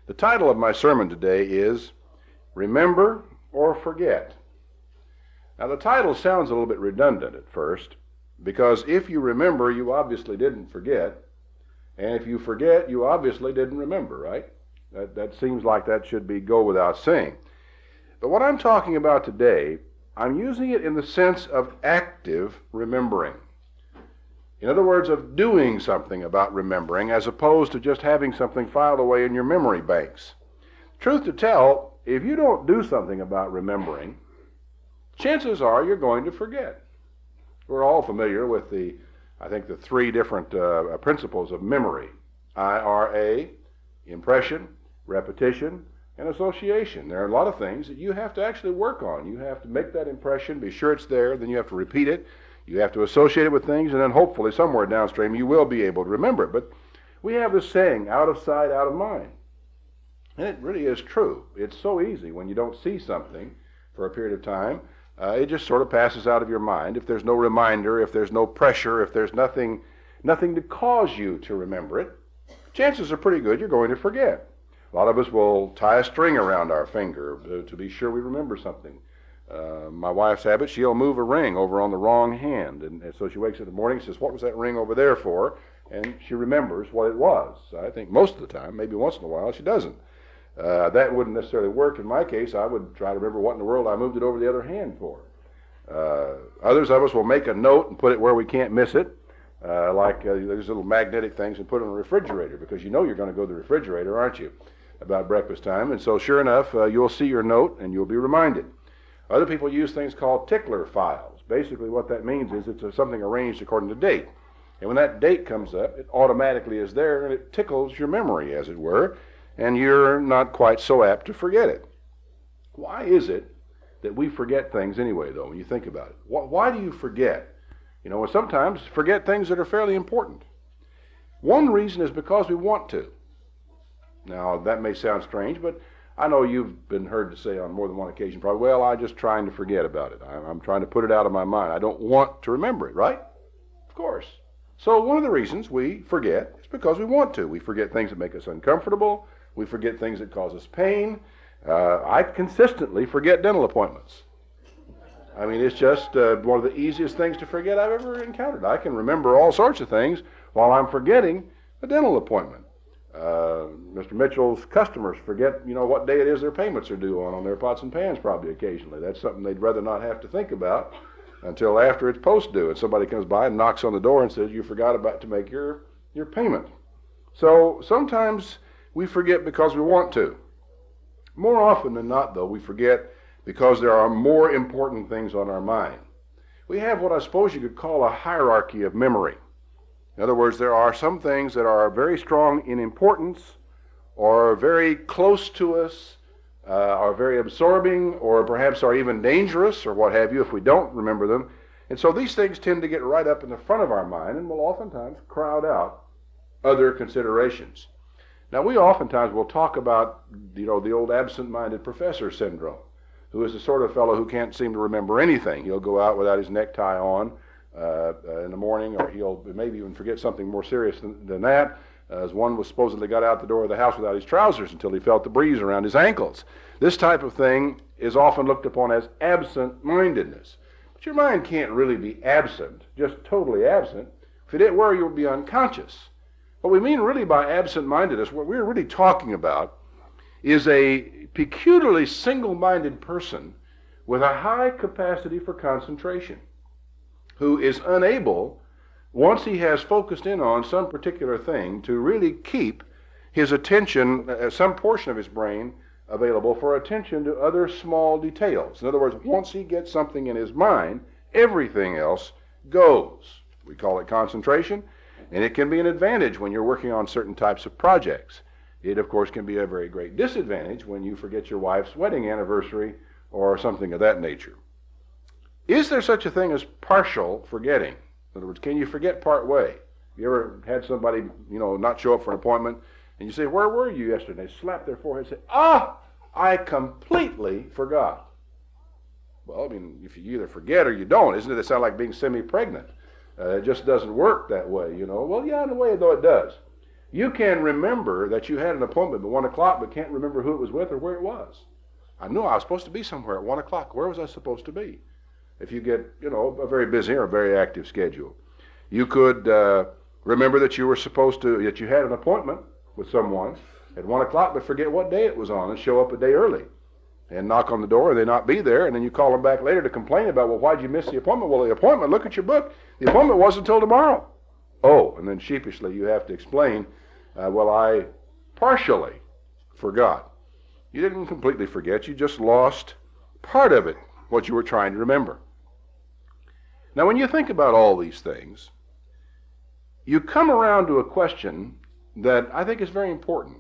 The title of my sermon today is Remember or Forget. Now the title sounds a little bit redundant at first, because if you remember, you obviously didn't forget, and if you forget, you obviously didn't remember, right? That seems like that should go without saying. But what I'm talking about today, I'm using it in the sense of active remembering. In other words, of doing something about remembering, as opposed to just having something filed away in your memory banks. Truth to tell, if you don't do something about remembering, chances are you're going to forget. We're all familiar with the three different principles of memory. IRA, impression, repetition, and association. There are a lot of things that you have to actually work on. You have to make that impression, be sure it's there, then you have to repeat it. You have to associate it with things, and then hopefully somewhere downstream you will be able to remember it. But we have this saying, out of sight, out of mind. And it really is true. It's so easy when you don't see something for a period of time. It just sort of passes out of your mind. If there's no reminder, if there's no pressure, if there's nothing to cause you to remember it, chances are pretty good you're going to forget. A lot of us will tie a string around our finger to be sure we remember something. My wife's habit, she'll move a ring over on the wrong hand. And so she wakes up in the morning and says, "What was that ring over there for?" And she remembers what it was. I think most of the time, maybe once in a while, she doesn't. That wouldn't necessarily work in my case. I would try to remember what in the world I moved it over the other hand for. Others of us will make a note and put it where we can't miss it. There's little magnetic things and put it in the refrigerator, because you know you're going to go to the refrigerator, aren't you, about breakfast time. And so sure enough, you'll see your note and you'll be reminded. Other people use things called tickler files. Basically what that means is it's something arranged according to date. And when that date comes up, it automatically is there and it tickles your memory, as it were, and you're not quite so apt to forget it. Why is it that we forget things anyway, though, when you think about it? Why do you forget? You know, sometimes forget things that are fairly important. One reason is because we want to. Now, that may sound strange, but I know you've been heard to say on more than one occasion, probably, "Well, I'm just trying to forget about it. I'm trying to put it out of my mind. I don't want to remember it," right? Of course. So one of the reasons we forget is because we want to. We forget things that make us uncomfortable. We forget things that cause us pain. I consistently forget dental appointments. I mean, it's just one of the easiest things to forget I've ever encountered. I can remember all sorts of things while I'm forgetting a dental appointment. Mr. Mitchell's customers forget, what day it is their payments are due on their pots and pans probably occasionally. That's something they'd rather not have to think about until after it's post due, and somebody comes by and knocks on the door and says, "You forgot to make your payment." So sometimes we forget because we want to. More often than not, though, we forget because there are more important things on our mind. We have what I suppose you could call a hierarchy of memory. In other words, there are some things that are very strong in importance, or very close to us, are very absorbing, or perhaps are even dangerous, or what have you, if we don't remember them. And so these things tend to get right up in the front of our mind and will oftentimes crowd out other considerations. Now, we oftentimes will talk about, the old absent-minded professor syndrome, who is the sort of fellow who can't seem to remember anything. He'll go out without his necktie on in the morning, or he'll maybe even forget something more serious than that. As one was supposedly got out the door of the house without his trousers until he felt the breeze around his ankles. This type of thing is often looked upon as absent-mindedness. But your mind can't really be absent, just totally absent. If it were, you would be unconscious. What we mean really by absent-mindedness, what we're really talking about, is a peculiarly single-minded person with a high capacity for concentration, who is unable, once he has focused in on some particular thing, to really keep his attention, some portion of his brain, available for attention to other small details. In other words, once he gets something in his mind, everything else goes. We call it concentration, and it can be an advantage when you're working on certain types of projects. It, of course, can be a very great disadvantage when you forget your wife's wedding anniversary or something of that nature. Is there such a thing as partial forgetting? In other words, can you forget part way? You ever had somebody, not show up for an appointment, and you say, "Where were you yesterday?" And they slap their forehead and say, "I completely forgot." Well, I mean, if you either forget or you don't, isn't it? It sounds like being semi-pregnant. It just doesn't work that way, Well, yeah, in a way, though, it does. You can remember that you had an appointment at 1 o'clock, but can't remember who it was with or where it was. I knew I was supposed to be somewhere at 1 o'clock. Where was I supposed to be? If you get, a very busy or a very active schedule. You could remember that you had an appointment with someone at 1 o'clock, but forget what day it was on and show up a day early and knock on the door and they not be there, and then you call them back later to complain about, well, why'd you miss the appointment? Well, the appointment, look at your book. The appointment wasn't until tomorrow. Oh, and then sheepishly you have to explain, well, I partially forgot. You didn't completely forget. You just lost part of it, what you were trying to remember. Now, when you think about all these things, you come around to a question that I think is very important.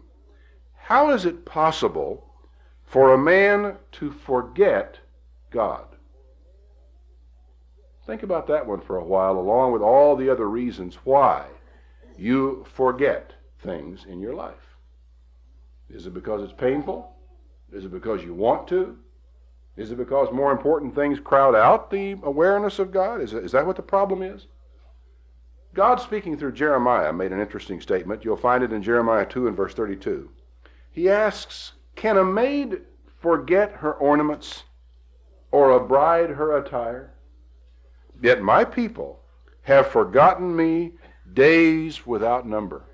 How is it possible for a man to forget God? Think about that one for a while, along with all the other reasons why you forget things in your life. Is it because it's painful? Is it because you want to? Is it because more important things crowd out the awareness of God? Is that what the problem is? God, speaking through Jeremiah, made an interesting statement. You'll find it in Jeremiah 2 and verse 32. He asks, can a maid forget her ornaments, or a bride her attire? Yet my people have forgotten me days without number.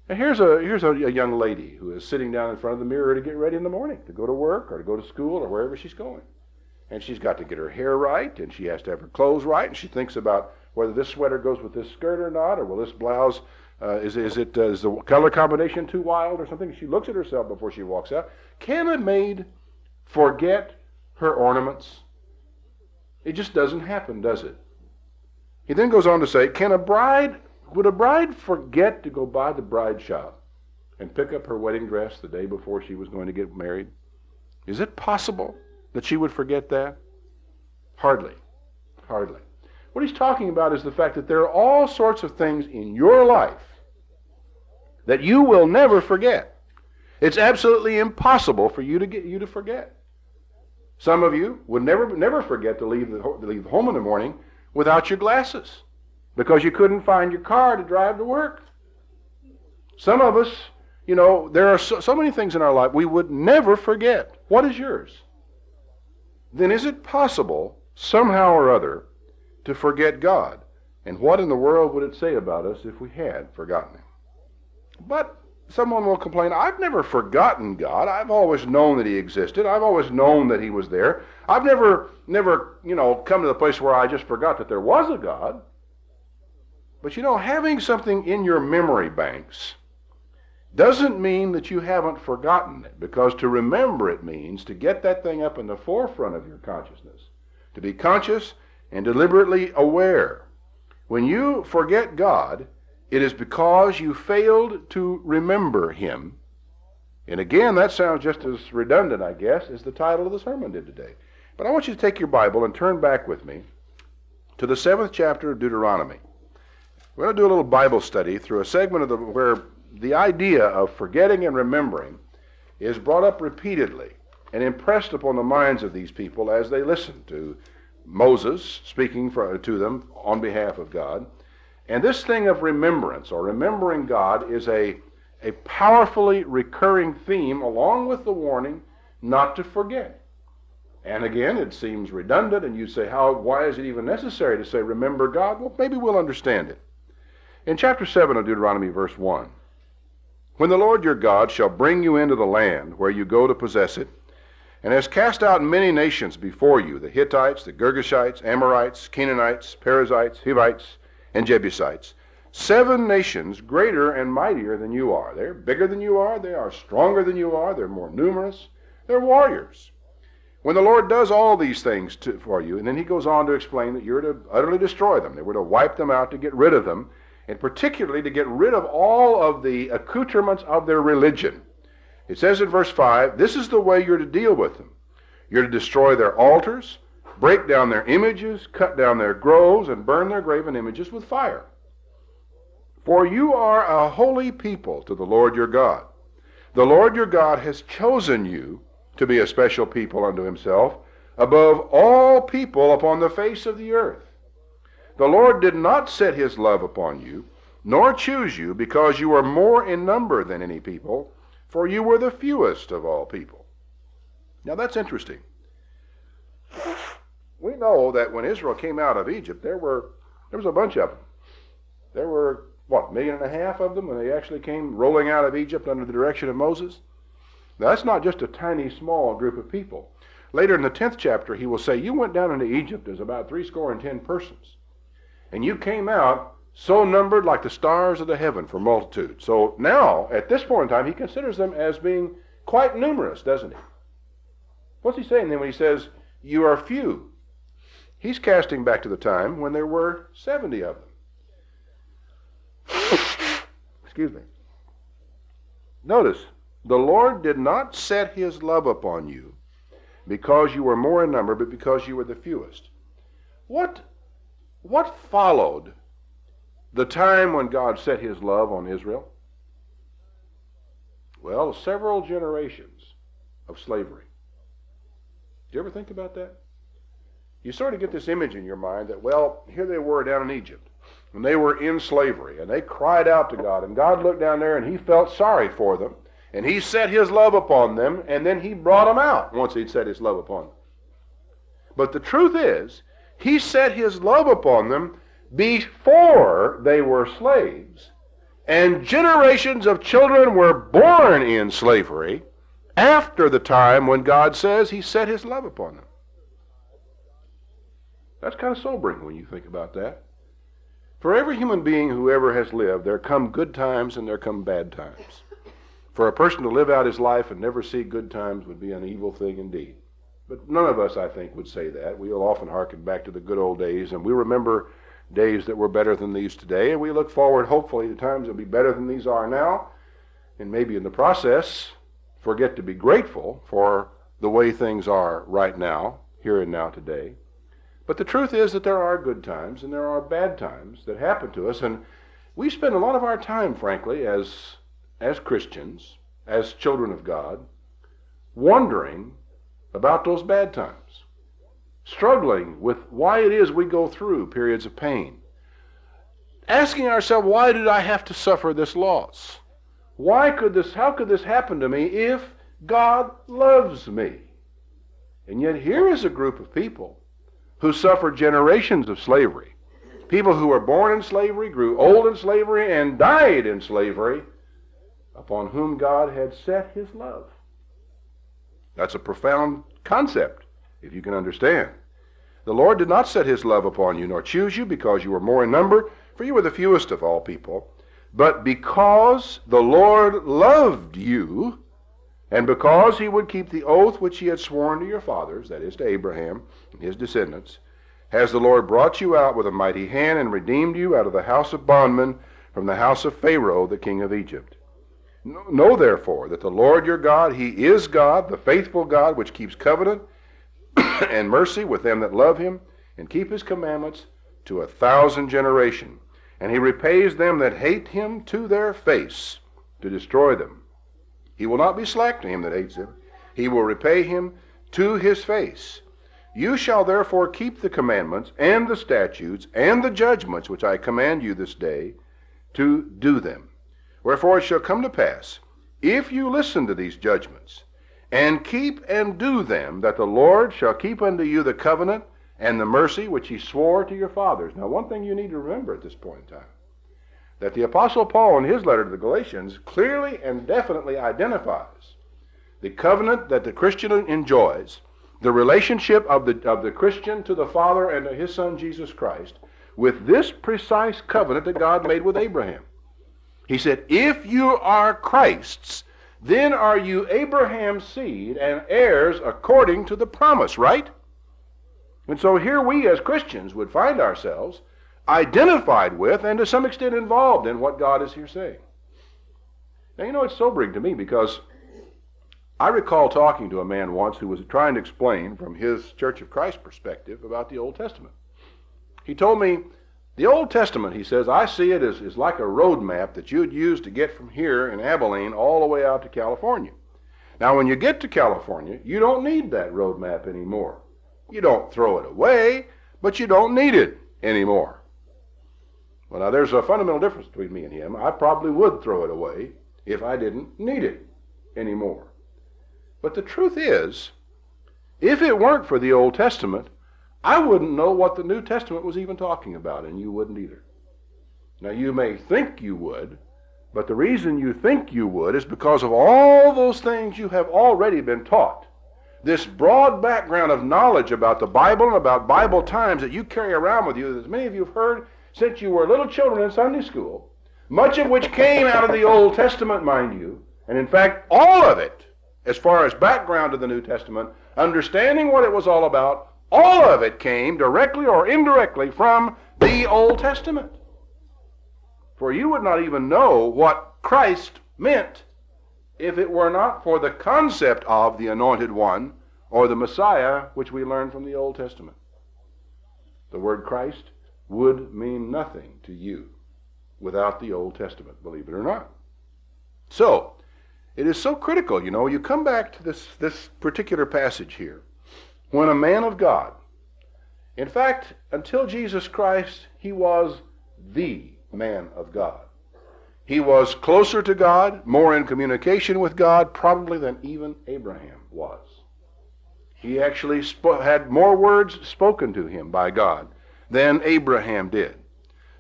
And here's a young lady who is sitting down in front of the mirror to get ready in the morning, to go to work or to go to school or wherever she's going. And she's got to get her hair right, and she has to have her clothes right, and she thinks about whether this sweater goes with this skirt or not, or will this blouse, is the color combination too wild or something? She looks at herself before she walks out. Can a maid forget her ornaments? It just doesn't happen, does it? He then goes on to say, would a bride forget to go by the bride shop and pick up her wedding dress the day before she was going to get married? Is it possible that she would forget that? Hardly. Hardly. What he's talking about is the fact that there are all sorts of things in your life that you will never forget. It's absolutely impossible for you to forget. Some of you would never forget to leave home in the morning without your glasses because you couldn't find your car to drive to work. Some of us, there are so many things in our life we would never forget. What is yours? Then is it possible, somehow or other, to forget God? And what in the world would it say about us if we had forgotten Him? But someone will complain, I've never forgotten God. I've always known that He existed. I've always known that He was there. I've never come to the place where I just forgot that there was a God. But having something in your memory banks doesn't mean that you haven't forgotten it, because to remember it means to get that thing up in the forefront of your consciousness, to be conscious and deliberately aware. When you forget God, it is because you failed to remember Him. And again, that sounds just as redundant, I guess, as the title of the sermon did today. But I want you to take your Bible and turn back with me to the 7th chapter of Deuteronomy. We're going to do a little Bible study through a segment where the idea of forgetting and remembering is brought up repeatedly and impressed upon the minds of these people as they listen to Moses speaking to them on behalf of God. And this thing of remembrance, or remembering God, is a powerfully recurring theme, along with the warning not to forget. And again, it seems redundant, and you say, why is it even necessary to say remember God? Well, maybe we'll understand it. In chapter 7 of Deuteronomy, verse 1, when the Lord your God shall bring you into the land where you go to possess it, and has cast out many nations before you, the Hittites, the Girgashites, Amorites, Canaanites, Perizzites, Hivites, and Jebusites, 7 nations greater and mightier than you are. They're bigger than you are. They are stronger than you are. They're more numerous. They're warriors. When the Lord does all these things for you, and then he goes on to explain that you're to utterly destroy them. They were to wipe them out, to get rid of them, and particularly to get rid of all of the accoutrements of their religion. It says in verse 5, this is the way you're to deal with them. You're to destroy their altars, break down their images, cut down their groves, and burn their graven images with fire. For you are a holy people to the Lord your God. The Lord your God has chosen you to be a special people unto himself, above all people upon the face of the earth. The Lord did not set his love upon you, nor choose you, because you are more in number than any people, for you were the fewest of all people. Now that's interesting. We know that when Israel came out of Egypt, there was a bunch of them. There were, 1.5 million of them when they actually came rolling out of Egypt under the direction of Moses? Now, that's not just a tiny, small group of people. Later in the 10th chapter, he will say, you went down into Egypt as about 70 persons, and you came out so numbered like the stars of the heaven for multitude. So now, at this point in time, he considers them as being quite numerous, doesn't he? What's he saying then when he says, you are few? He's casting back to the time when there were 70 of them. Excuse me. Notice, the Lord did not set his love upon you because you were more in number, but because you were the fewest. What followed the time when God set his love on Israel? Well, several generations of slavery. Did you ever think about that? You sort of get this image in your mind that, well, here they were down in Egypt, and they were in slavery, and they cried out to God, and God looked down there, and he felt sorry for them, and he set his love upon them, and then he brought them out once he'd set his love upon them. But the truth is, he set his love upon them before they were slaves, and generations of children were born in slavery after the time when God says he set his love upon them. That's kind of sobering when you think about that. For every human being who ever has lived, there come good times and there come bad times. For a person to live out his life and never see good times would be an evil thing indeed. But none of us, I think, would say that. We'll often hearken back to the good old days, and we remember days that were better than these today, and we look forward, hopefully, to times that will be better than these are now, and maybe in the process, forget to be grateful for the way things are right now, here and now today. But the truth is that there are good times and there are bad times that happen to us, and we spend a lot of our time, frankly, as Christians, as children of God, wondering about those bad times, struggling with why it is we go through periods of pain, asking ourselves, why did I have to suffer this loss? How could this happen to me if God loves me? And yet here is a group of people who suffered generations of slavery, people who were born in slavery, grew old in slavery, and died in slavery, upon whom God had set his love. That's a profound concept, if you can understand. The Lord did not set his love upon you, nor choose you, because you were more in number, for you were the fewest of all people, but because the Lord loved you, and because he would keep the oath which he had sworn to your fathers, that is to Abraham and his descendants, has the Lord brought you out with a mighty hand and redeemed you out of the house of bondmen, from the house of Pharaoh, the king of Egypt. Know therefore that the Lord your God, he is God, the faithful God, which keeps covenant and mercy with them that love him and keep his commandments to 1,000 generations. And he repays them that hate him to their face, to destroy them. He will not be slack to him that hates him. He will repay him to his face. You shall therefore keep the commandments and the statutes and the judgments which I command you this day to do them. Wherefore it shall come to pass, if you listen to these judgments, and keep and do them, that the Lord shall keep unto you the covenant and the mercy which he swore to your fathers. Now, one thing you need to remember at this point in time, that the Apostle Paul in his letter to the Galatians clearly and definitely identifies the covenant that the Christian enjoys, the relationship of the Christian to the Father and to his Son Jesus Christ, with this precise covenant that God made with Abraham. He said, if you are Christ's, then are you Abraham's seed and heirs according to the promise, right? And so here we as Christians would find ourselves identified with and to some extent involved in what God is here saying. Now, you know, it's sobering to me because I recall talking to a man once who was trying to explain from his Church of Christ perspective about the Old Testament. He told me, the Old Testament, he says, I see it as like a road map that you'd use to get from here in Abilene all the way out to California. Now, when you get to California, you don't need that road map anymore. You don't throw it away, but you don't need it anymore. Well, now there's a fundamental difference between me and him. I probably would throw it away if I didn't need it anymore. But the truth is, if it weren't for the Old Testament, I wouldn't know what the New Testament was even talking about, and you wouldn't either. Now, you may think you would, but the reason you think you would is because of all those things you have already been taught. This broad background of knowledge about the Bible and about Bible times that you carry around with you, that many of you have heard since you were little children in Sunday school, much of which came out of the Old Testament, mind you, and in fact, all of it, as far as background to the New Testament, understanding what it was all about, all of it came directly or indirectly from the Old Testament. For you would not even know what Christ meant if it were not for the concept of the Anointed One or the Messiah, which we learn from the Old Testament. The word Christ would mean nothing to you without the Old Testament, believe it or not. So, it is so critical, you know, you come back to this particular passage here. When a man of God, in fact, until Jesus Christ, he was the man of God. He was closer to God, more in communication with God, probably than even Abraham was. He actually had more words spoken to him by God than Abraham did.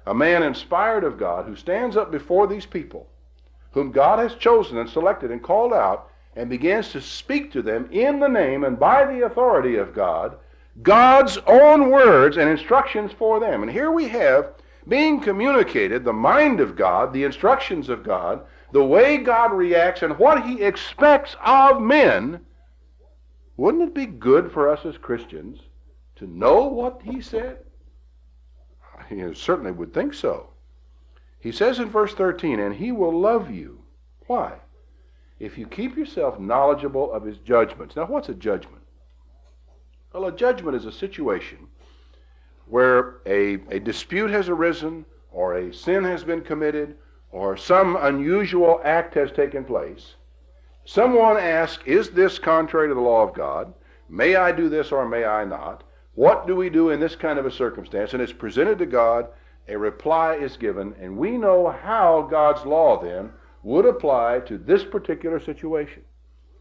A man inspired of God who stands up before these people, whom God has chosen and selected and called out, and begins to speak to them in the name and by the authority of God, God's own words and instructions for them. And here we have being communicated the mind of God, the instructions of God, the way God reacts, and what he expects of men. Wouldn't it be good for us as Christians to know what he said? I certainly would think so. He says in verse 13, and he will love you. Why? If you keep yourself knowledgeable of his judgments. Now, what's a judgment? Well, a judgment is a situation where a dispute has arisen, or a sin has been committed, or some unusual act has taken place. Someone asks, is this contrary to the law of God? May I do this or may I not? What do we do in this kind of a circumstance? And it's presented to God, a reply is given, and we know how God's law then would apply to this particular situation.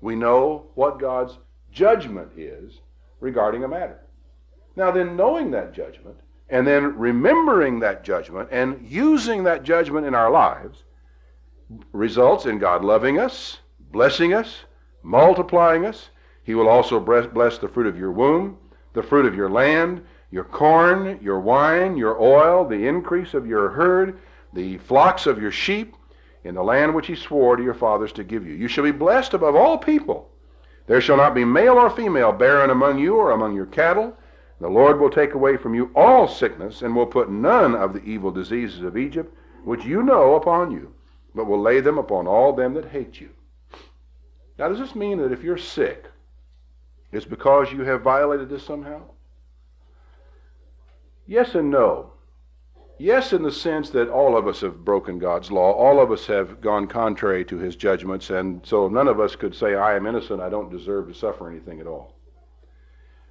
We know what God's judgment is regarding a matter. Now then, knowing that judgment, and then remembering that judgment, and using that judgment in our lives, results in God loving us, blessing us, multiplying us. He will also bless the fruit of your womb, the fruit of your land, your corn, your wine, your oil, the increase of your herd, the flocks of your sheep, in the land which he swore to your fathers to give you. You shall be blessed above all people. There shall not be male or female barren among you or among your cattle. The Lord will take away from you all sickness, and will put none of the evil diseases of Egypt, which you know, upon you, but will lay them upon all them that hate you. Now, does this mean that if you're sick, it's because you have violated this somehow? Yes and no. Yes, in the sense that all of us have broken God's law. All of us have gone contrary to his judgments, and so none of us could say, I am innocent, I don't deserve to suffer anything at all.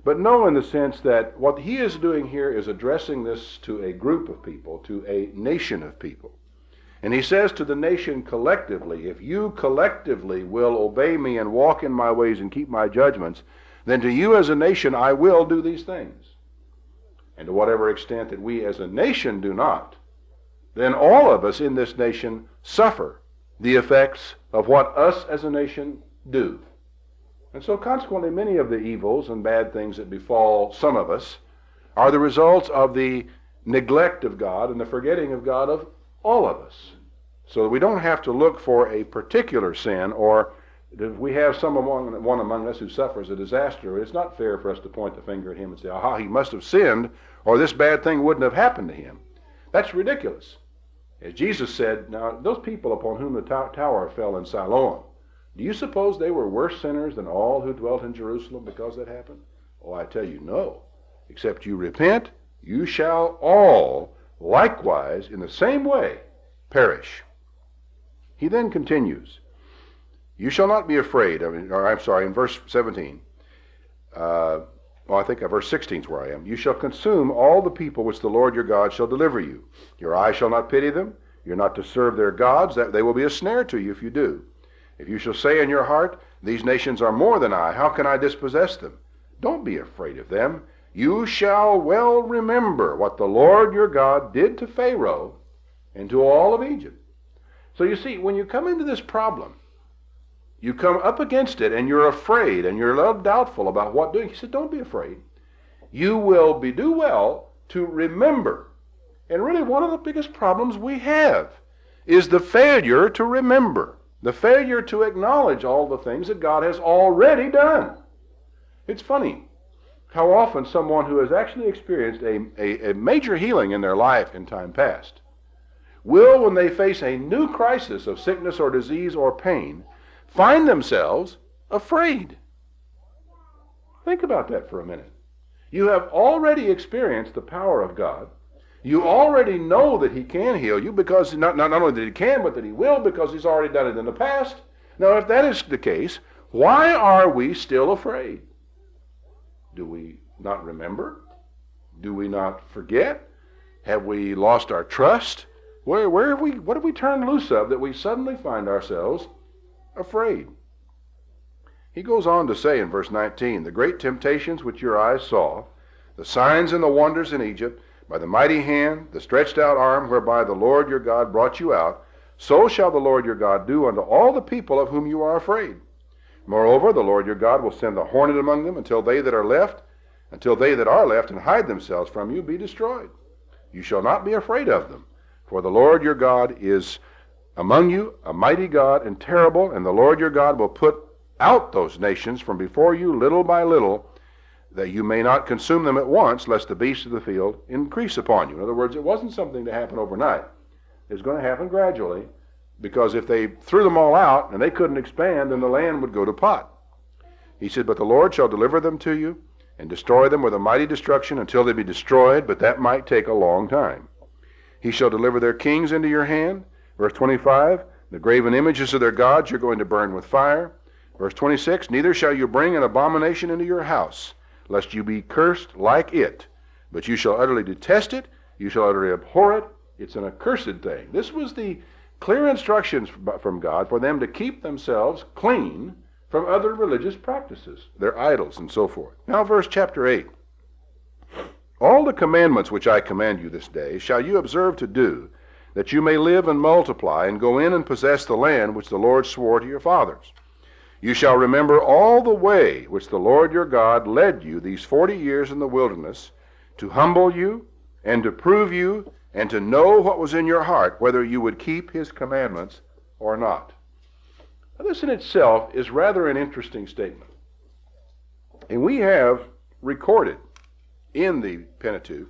But no, in the sense that what he is doing here is addressing this to a group of people, to a nation of people. And he says to the nation collectively, if you collectively will obey me and walk in my ways and keep my judgments, then to you as a nation I will do these things. And to whatever extent that we as a nation do not, then all of us in this nation suffer the effects of what us as a nation do. And so consequently, many of the evils and bad things that befall some of us are the results of the neglect of God and the forgetting of God of all of us. So that we don't have to look for a particular sin, or if we have one among us who suffers a disaster, it's not fair for us to point the finger at him and say, aha, he must have sinned, or this bad thing wouldn't have happened to him. That's ridiculous. As Jesus said, now those people upon whom the tower fell in Siloam, do you suppose they were worse sinners than all who dwelt in Jerusalem because that happened? Oh, I tell you, no. Except you repent, you shall all likewise in the same way perish. He then continues, you shall not be afraid, in verse 17, Well, I think verse 16 is where I am. You shall consume all the people which the Lord your God shall deliver you. Your eye shall not pity them. You're not to serve their gods. That they will be a snare to you if you do. If you shall say in your heart, these nations are more than I, how can I dispossess them? Don't be afraid of them. You shall well remember what the Lord your God did to Pharaoh and to all of Egypt. So you see, when you come into this problem, you come up against it and you're afraid and you're a little doubtful about what doing. He said, don't be afraid. You will do well to remember. And really one of the biggest problems we have is the failure to remember, the failure to acknowledge all the things that God has already done. It's funny how often someone who has actually experienced a major healing in their life in time past will, when they face a new crisis of sickness or disease or pain, find themselves afraid. Think about that for a minute. You have already experienced the power of God. You already know that he can heal you because not only that he can, but that he will because he's already done it in the past. Now, if that is the case, why are we still afraid? Do we not remember? Do we not forget? Have we lost our trust? What have we turned loose of that we suddenly find ourselves afraid? He goes on to say in verse 19, the great temptations which your eyes saw, the signs and the wonders in Egypt, by the mighty hand, the stretched out arm whereby the Lord your God brought you out, so shall the Lord your God do unto all the people of whom you are afraid. Moreover, the Lord your God will send a hornet among them until they that are left and hide themselves from you be destroyed. You shall not be afraid of them, for the Lord your God is among you, a mighty God and terrible, and the Lord your God will put out those nations from before you little by little, that you may not consume them at once, lest the beasts of the field increase upon you. In other words, it wasn't something to happen overnight. It was going to happen gradually, because if they threw them all out and they couldn't expand, then the land would go to pot. He said, but the Lord shall deliver them to you and destroy them with a mighty destruction until they be destroyed, but that might take a long time. He shall deliver their kings into your hand. Verse 25, the graven images of their gods you're going to burn with fire. Verse 26, neither shall you bring an abomination into your house, lest you be cursed like it. But you shall utterly detest it, you shall utterly abhor it. It's an accursed thing. This was the clear instructions from God for them to keep themselves clean from other religious practices, their idols and so forth. Now verse chapter 8. All the commandments which I command you this day shall you observe to do, that you may live and multiply, and go in and possess the land which the Lord swore to your fathers. You shall remember all the way which the Lord your God led you these 40 years in the wilderness, to humble you, and to prove you, and to know what was in your heart, whether you would keep his commandments or not. Now, this in itself is rather an interesting statement. And we have recorded in the Pentateuch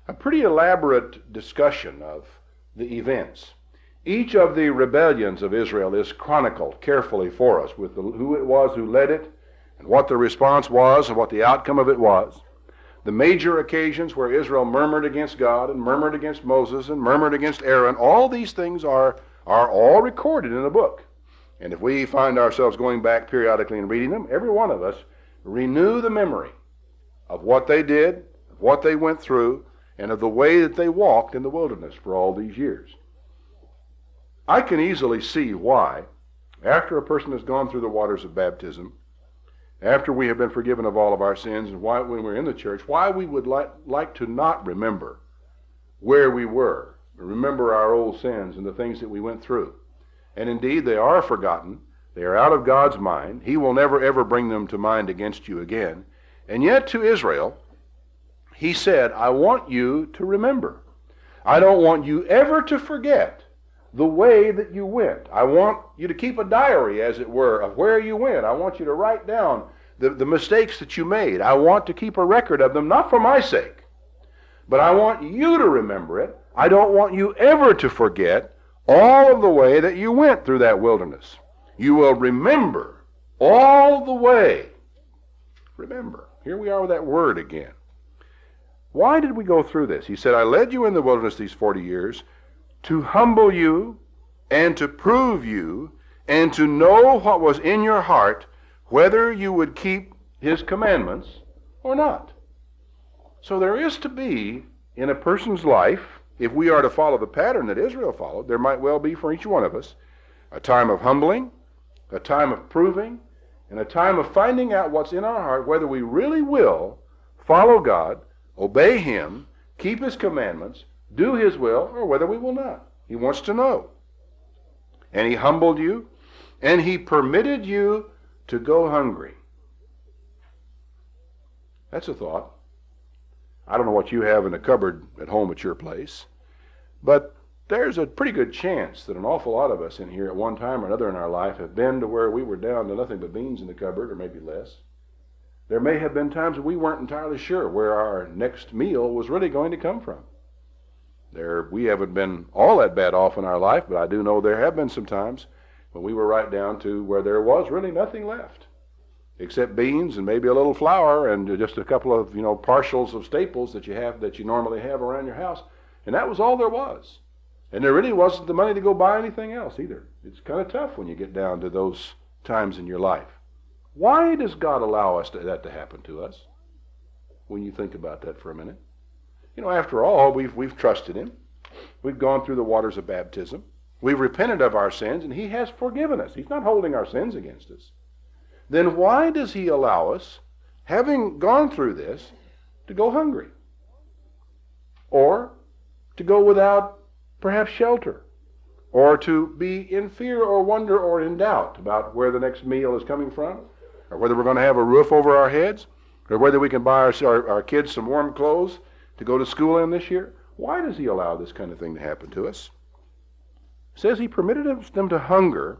a pretty elaborate discussion of the events. Each of the rebellions of Israel is chronicled carefully for us with who it was who led it, and what the response was, and what the outcome of it was. The major occasions where Israel murmured against God and murmured against Moses and murmured against Aaron, all these things are all recorded in a book. And if we find ourselves going back periodically and reading them, every one of us renew the memory of what they did, of what they went through, and of the way that they walked in the wilderness for all these years. I can easily see why, after a person has gone through the waters of baptism, after we have been forgiven of all of our sins, and why, when we're in the church, why we would like to not remember where we were, remember our old sins and the things that we went through. And indeed, they are forgotten. They are out of God's mind. He will never, ever bring them to mind against you again. And yet to Israel, he said, I want you to remember. I don't want you ever to forget the way that you went. I want you to keep a diary, as it were, of where you went. I want you to write down the mistakes that you made. I want to keep a record of them, not for my sake, but I want you to remember it. I don't want you ever to forget all of the way that you went through that wilderness. You will remember all the way. Remember. Here we are with that word again. Why did we go through this? He said, I led you in the wilderness these 40 years to humble you and to prove you and to know what was in your heart, whether you would keep his commandments or not? So there is to be, in a person's life, if we are to follow the pattern that Israel followed, there might well be for each one of us a time of humbling, a time of proving, and a time of finding out what's in our heart, whether we really will follow God, obey Him, keep His commandments, do His will, or whether we will not. He wants to know. And He humbled you, and He permitted you to go hungry. That's a thought. I don't know what you have in the cupboard at home at your place, but there's a pretty good chance that an awful lot of us in here at one time or another in our life have been to where we were down to nothing but beans in the cupboard, or maybe less. There may have been times we weren't entirely sure where our next meal was really going to come from. We haven't been all that bad off in our life, but I do know there have been some times when we were right down to where there was really nothing left except beans and maybe a little flour and just a couple of, partials of staples that you normally have around your house. And that was all there was. And there really wasn't the money to go buy anything else either. It's kind of tough when you get down to those times in your life. Why does God allow that to happen to us? When you think about that for a minute. After all, we've trusted Him. We've gone through the waters of baptism. We've repented of our sins, and He has forgiven us. He's not holding our sins against us. Then why does He allow us, having gone through this, to go hungry? Or to go without perhaps shelter? Or to be in fear or wonder or in doubt about where the next meal is coming from? Or whether we're going to have a roof over our heads? Or whether we can buy our kids some warm clothes to go to school in this year? Why does He allow this kind of thing to happen to us? It says He permitted them to hunger,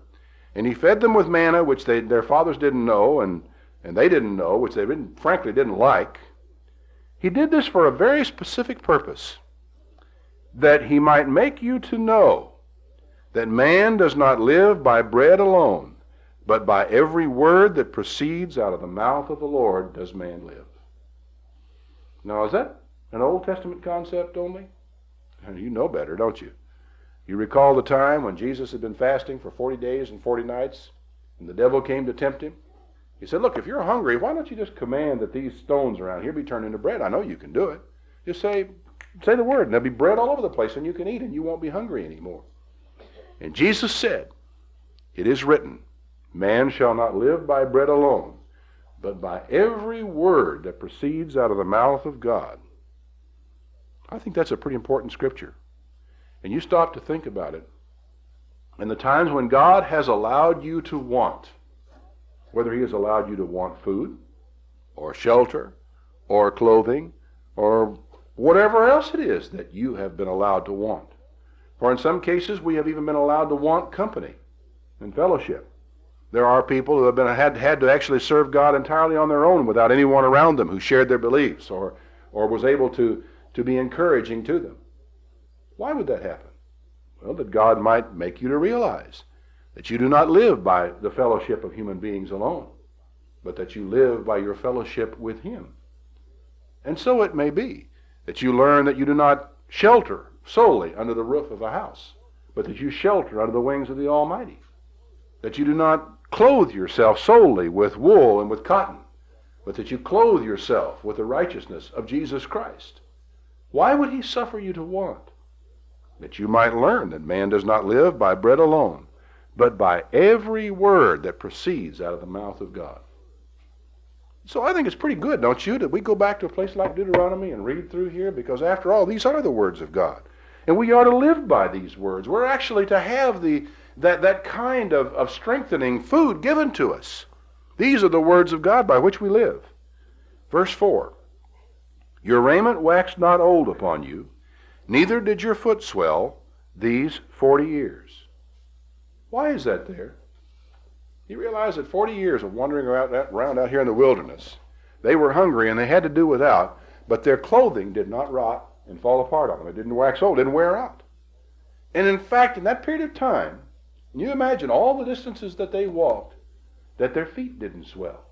and He fed them with manna, which their fathers didn't know, and they didn't know, which they frankly didn't like. He did this for a very specific purpose, that He might make you to know that man does not live by bread alone, but by every word that proceeds out of the mouth of the Lord does man live. Now, is that an Old Testament concept only? You know better, don't you? You recall the time when Jesus had been fasting for 40 days and 40 nights, and the devil came to tempt Him? He said, look, if you're hungry, why don't you just command that these stones around here be turned into bread? I know you can do it. Just say the word, and there'll be bread all over the place, and you can eat, and you won't be hungry anymore. And Jesus said, it is written, man shall not live by bread alone, but by every word that proceeds out of the mouth of God. I think that's a pretty important scripture. And you stop to think about it. And the times when God has allowed you to want, whether He has allowed you to want food, or shelter, or clothing, or whatever else it is that you have been allowed to want. For in some cases, we have even been allowed to want company and fellowship. There are people who have had to actually serve God entirely on their own without anyone around them who shared their beliefs or was able to be encouraging to them. Why would that happen? Well, that God might make you to realize that you do not live by the fellowship of human beings alone, but that you live by your fellowship with Him. And so it may be that you learn that you do not shelter solely under the roof of a house, but that you shelter under the wings of the Almighty. That you do not clothe yourself solely with wool and with cotton, but that you clothe yourself with the righteousness of Jesus Christ. Why would He suffer you to want? That you might learn that man does not live by bread alone, but by every word that proceeds out of the mouth of God. So I think it's pretty good, don't you, that we go back to a place like Deuteronomy and read through here, because after all, these are the words of God. And we are to live by these words. We're actually to have that kind of strengthening food given to us. These are the words of God by which we live. Verse 4, your raiment waxed not old upon you, neither did your foot swell these 40 years. Why is that there? You realize that 40 years of wandering around out here in the wilderness, they were hungry and they had to do without, but their clothing did not rot and fall apart on them. It didn't wax old, it didn't wear out. And in fact, in that period of time, can you imagine all the distances that they walked, that their feet didn't swell?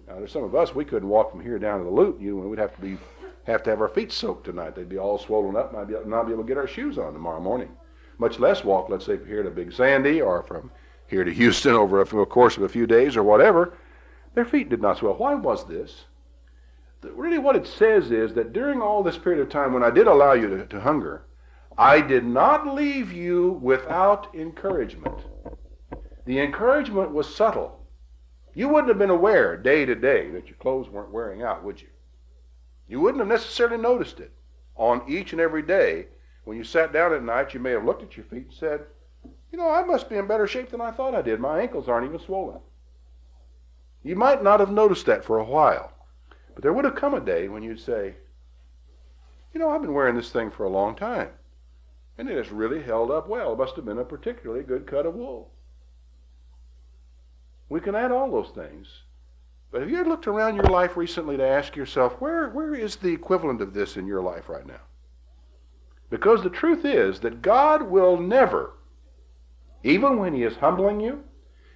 Now, there's some of us, we couldn't walk from here down to the Loop. We'd have to have our feet soaked tonight. They'd be all swollen up, might not be able to get our shoes on tomorrow morning. Much less walk, let's say, from here to Big Sandy or from here to Houston over a course of a few days or whatever. Their feet did not swell. Why was this? really what it says is that during all this period of time when I did allow you to hunger, I did not leave you without encouragement. The encouragement was subtle. You wouldn't have been aware day to day that your clothes weren't wearing out, would you? You wouldn't have necessarily noticed it. On each and every day, when you sat down at night, you may have looked at your feet and said, you know, I must be in better shape than I thought I did. My ankles aren't even swollen. You might not have noticed that for a while, but there would have come a day when you'd say, you know, I've been wearing this thing for a long time, and it has really held up well. It must have been a particularly good cut of wool. We can add all those things. But have you ever looked around your life recently to ask yourself, where is the equivalent of this in your life right now? Because the truth is that God will never, even when He is humbling you,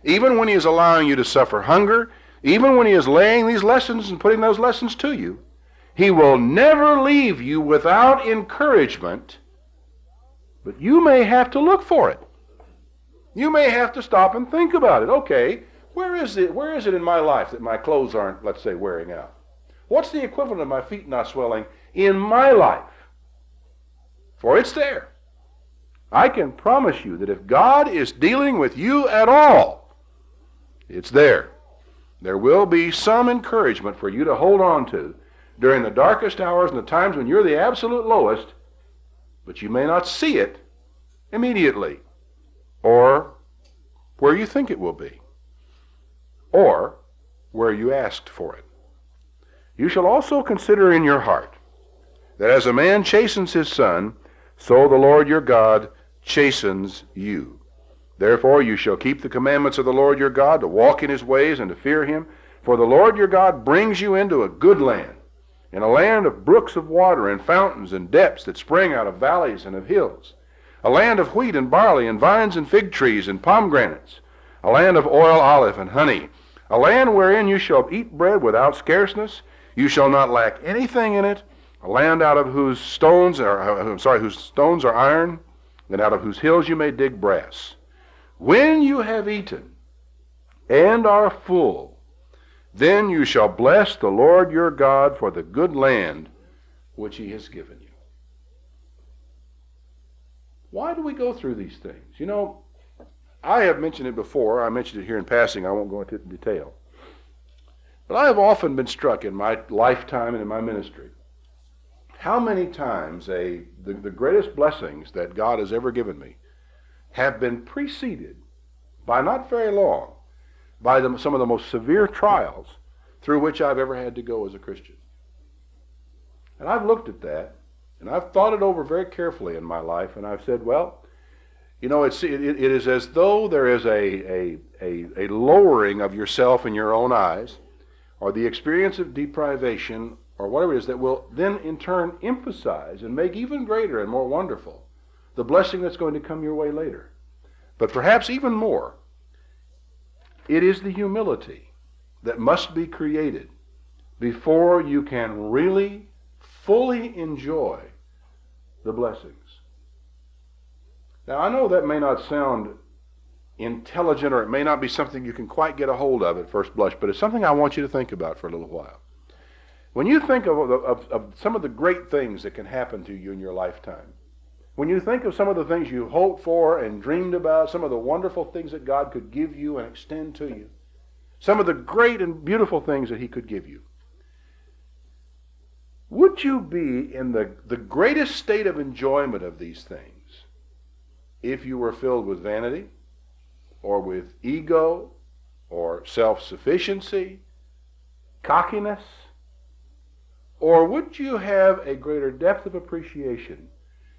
even when He is allowing you to suffer hunger, even when He is laying these lessons and putting those lessons to you, He will never leave you without encouragement, but you may have to look for it. You may have to stop and think about it. Okay, where is it in my life that my clothes aren't, let's say, wearing out? What's the equivalent of my feet not swelling in my life? For it's there. I can promise you that if God is dealing with you at all, it's there. There will be some encouragement for you to hold on to during the darkest hours and the times when you're the absolute lowest, but you may not see it immediately or where you think it will be, or where you asked for it. You shall also consider in your heart that as a man chastens his son, so the Lord your God chastens you. Therefore you shall keep the commandments of the Lord your God, to walk in His ways and to fear Him. For the Lord your God brings you into a good land, in a land of brooks of water and fountains and depths that spring out of valleys and of hills, a land of wheat and barley and vines and fig trees and pomegranates, a land of oil, olive, and honey, a land wherein you shall eat bread without scarceness. You shall not lack anything in it, a land out of whose stones are iron, and out of whose hills you may dig brass. When you have eaten and are full, then you shall bless the Lord your God for the good land which He has given you. Why do we go through these things? You know, I have mentioned it before. I mentioned it here in passing. I won't go into detail. But I have often been struck in my lifetime and in my ministry how many times the greatest blessings that God has ever given me have been preceded by not very long by some of the most severe trials through which I've ever had to go as a Christian. And I've looked at that, and I've thought it over very carefully in my life, and I've said, well, you know, it is as though there is a lowering of yourself in your own eyes, or the experience of deprivation, or whatever it is, that will then in turn emphasize and make even greater and more wonderful the blessing that's going to come your way later. But perhaps even more, it is the humility that must be created before you can really fully enjoy the blessings. Now, I know that may not sound intelligent, or it may not be something you can quite get a hold of at first blush, but it's something I want you to think about for a little while. When you think of some of the great things that can happen to you in your lifetime, when you think of some of the things you hoped for and dreamed about, some of the wonderful things that God could give you and extend to you, some of the great and beautiful things that He could give you, would you be in the greatest state of enjoyment of these things if you were filled with vanity, or with ego, or self-sufficiency, cockiness? Or would you have a greater depth of appreciation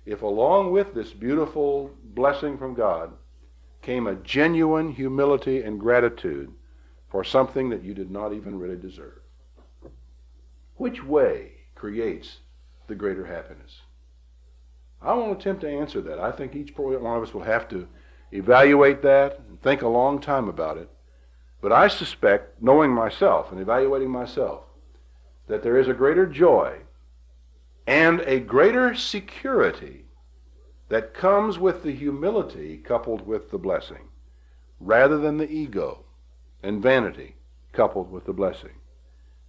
if along with this beautiful blessing from God came a genuine humility and gratitude for something that you did not even really deserve? Which way creates the greater happiness? I won't attempt to answer that. I think each one of us will have to evaluate that and think a long time about it. But I suspect, knowing myself and evaluating myself, that there is a greater joy and a greater security that comes with the humility coupled with the blessing, rather than the ego and vanity coupled with the blessing.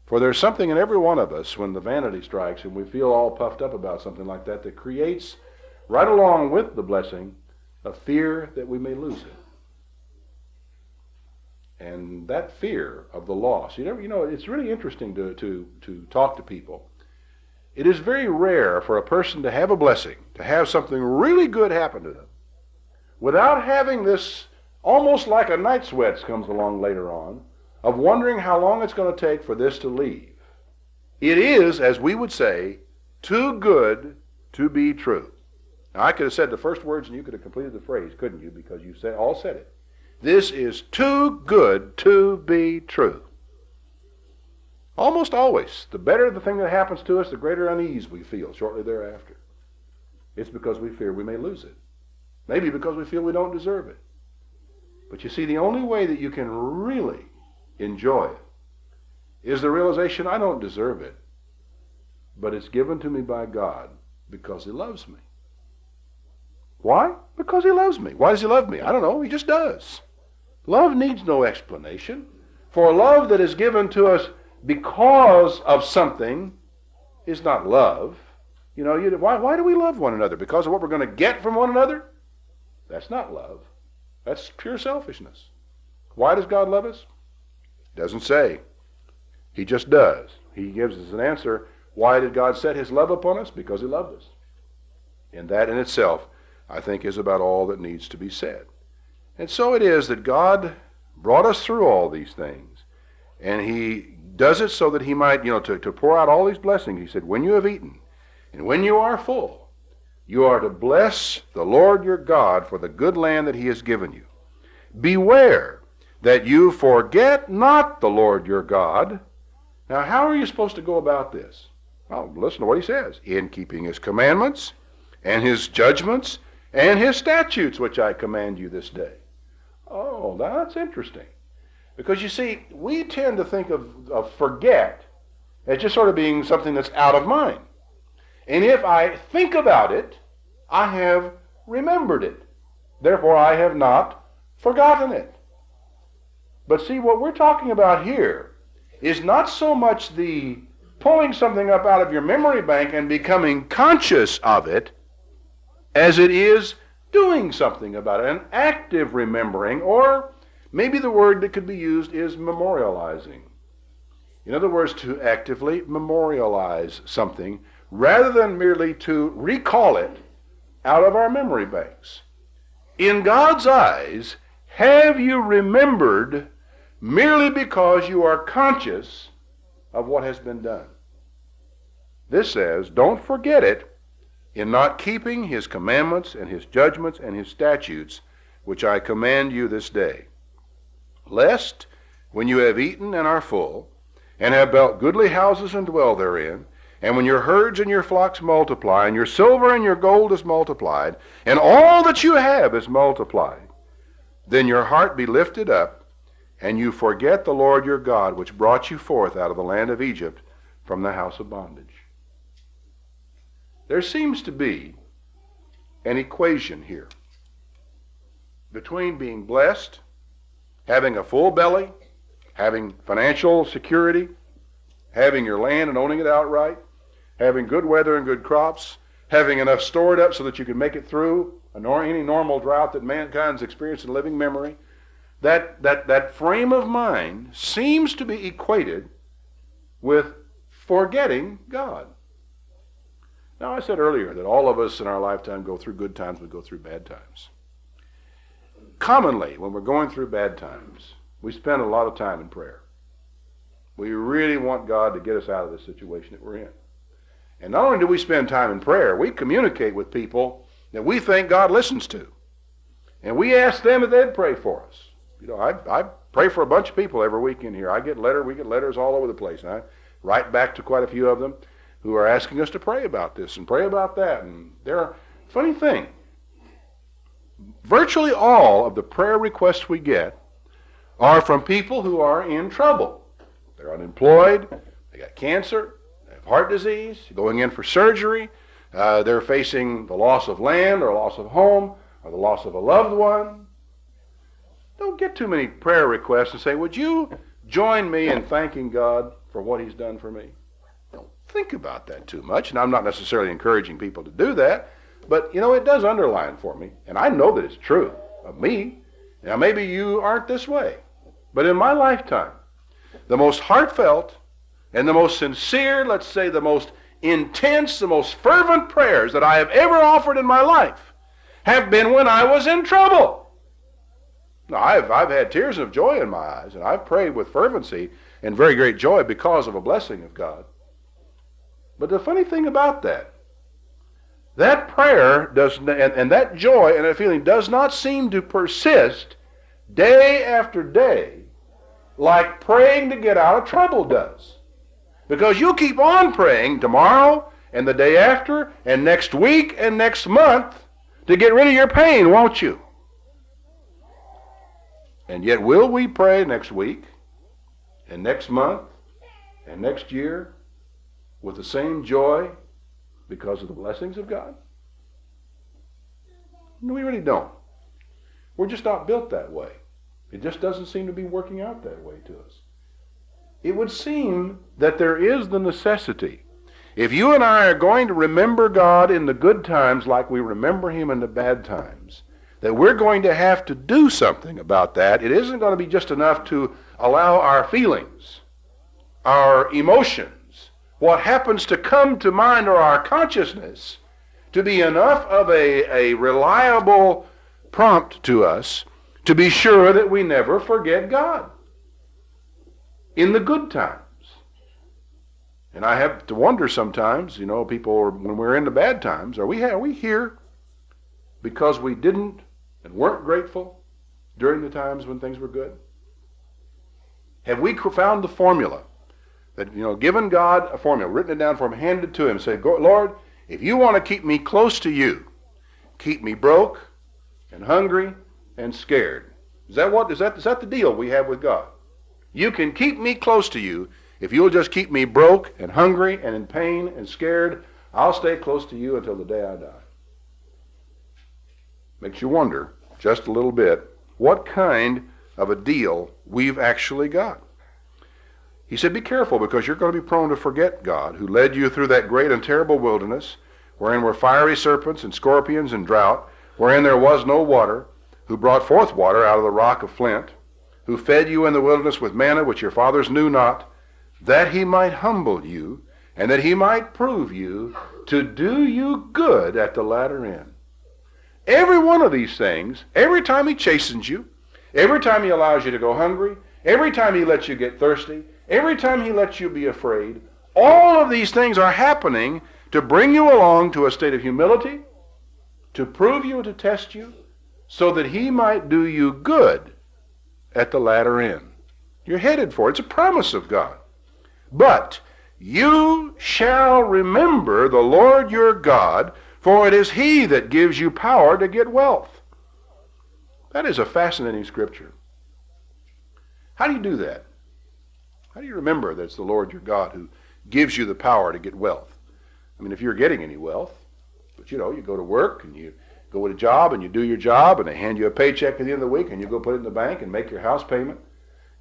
For there's something in every one of us when the vanity strikes and we feel all puffed up about something like that that creates, right along with the blessing, a fear that we may lose it. And that fear of the loss, it's really interesting to talk to people. It is very rare for a person to have a blessing, to have something really good happen to them, without having this, almost like a night sweats comes along later on, of wondering how long it's going to take for this to leave. It is, as we would say, too good to be true. Now, I could have said the first words and you could have completed the phrase, couldn't you? Because you all said it. This is too good to be true. Almost always, the better the thing that happens to us, the greater unease we feel shortly thereafter. It's because we fear we may lose it. Maybe because we feel we don't deserve it. But you see, the only way that you can really enjoy it is the realization I don't deserve it, but it's given to me by God because He loves me. Why? Because He loves me. Why does He love me? I don't know. He just does. Love needs no explanation. For love that is given to us because of something is not love. Why do we love one another? Because of what we're going to get from one another? That's not love. That's pure selfishness. Why does God love us? Doesn't say. He just does. He gives us an answer. Why did God set His love upon us? Because He loved us. And that in itself, I think, is about all that needs to be said. And so it is that God brought us through all these things. And He does it so that He might, to pour out all these blessings. He said, when you have eaten and when you are full, you are to bless the Lord your God for the good land that He has given you. Beware that you forget not the Lord your God. Now, how are you supposed to go about this? Well, listen to what He says. In keeping His commandments and His judgments and His statutes, which I command you this day. Oh, that's interesting. Because you see, we tend to think of forget as just sort of being something that's out of mind. And if I think about it, I have remembered it. Therefore, I have not forgotten it. But see, what we're talking about here is not so much the pulling something up out of your memory bank and becoming conscious of it, as it is doing something about it, an active remembering, or maybe the word that could be used is memorializing. In other words, to actively memorialize something rather than merely to recall it out of our memory banks. In God's eyes, have you remembered merely because you are conscious of what has been done? This says, don't forget it in not keeping His commandments and His judgments and His statutes, which I command you this day. Lest, when you have eaten and are full, and have built goodly houses and dwell therein, and when your herds and your flocks multiply, and your silver and your gold is multiplied, and all that you have is multiplied, then your heart be lifted up, and you forget the Lord your God, which brought you forth out of the land of Egypt from the house of bondage. There seems to be an equation here between being blessed, having a full belly, having financial security, having your land and owning it outright, having good weather and good crops, having enough stored up so that you can make it through any normal drought that mankind's experienced in living memory. That frame of mind seems to be equated with forgetting God. Now, I said earlier that all of us in our lifetime go through good times, we go through bad times. Commonly, when we're going through bad times, we spend a lot of time in prayer. We really want God to get us out of the situation that we're in. And not only do we spend time in prayer, we communicate with people that we think God listens to. And we ask them if they'd pray for us. I pray for a bunch of people every week in here. We get letters all over the place. And I write back to quite a few of them who are asking us to pray about this and pray about that. And funny thing, virtually all of the prayer requests we get are from people who are in trouble. They're unemployed, they got cancer, they have heart disease, going in for surgery, they're facing the loss of land or loss of home or the loss of a loved one. Don't get too many prayer requests and say, would you join me in thanking God for what he's done for me? Don't think about that too much, and I'm not necessarily encouraging people to do that, but it does underline for me, and I know that it's true of me. Now maybe you aren't this way, but in my lifetime, the most heartfelt and the most sincere, let's say the most intense, the most fervent prayers that I have ever offered in my life have been when I was in trouble. Now, I've had tears of joy in my eyes, and I've prayed with fervency and very great joy because of a blessing of God. But the funny thing about that prayer does, and that joy and that feeling does not seem to persist day after day like praying to get out of trouble does. Because you'll keep on praying tomorrow and the day after and next week and next month to get rid of your pain, won't you? And yet will we pray next week and next month and next year with the same joy because of the blessings of God? No, we really don't. We're just not built that way. It just doesn't seem to be working out that way to us. It would seem that there is the necessity. If you and I are going to remember God in the good times like we remember him in the bad times, that we're going to have to do something about that. It isn't going to be just enough to allow our feelings, our emotions, what happens to come to mind or our consciousness to be enough of a reliable prompt to us to be sure that we never forget God in the good times. And I have to wonder sometimes, people, when we're in the bad times, are we here because we didn't and weren't grateful during the times when things were good? Have we found the formula that, given God a formula, written it down for him, handed it to him, say, Lord, if you want to keep me close to you, keep me broke and hungry and scared. Is that the deal we have with God? You can keep me close to you if you'll just keep me broke and hungry and in pain and scared. I'll stay close to you until the day I die. Makes you wonder just a little bit what kind of a deal we've actually got. He said, be careful, because you're going to be prone to forget God, who led you through that great and terrible wilderness, wherein were fiery serpents and scorpions and drought, wherein there was no water, who brought forth water out of the rock of flint, who fed you in the wilderness with manna which your fathers knew not, that he might humble you, and that he might prove you to do you good at the latter end. Every one of these things, every time he chastens you, every time he allows you to go hungry, every time he lets you get thirsty, every time he lets you be afraid, all of these things are happening to bring you along to a state of humility, to prove you and to test you, so that he might do you good at the latter end. You're headed for it. It's a promise of God. But you shall remember the Lord your God, for it is he that gives you power to get wealth. That is a fascinating scripture. How do you do that? How do you remember that it's the Lord your God who gives you the power to get wealth? I mean, if you're getting any wealth, but you go to work and you go to a job and you do your job and they hand you a paycheck at the end of the week and you go put it in the bank and make your house payment.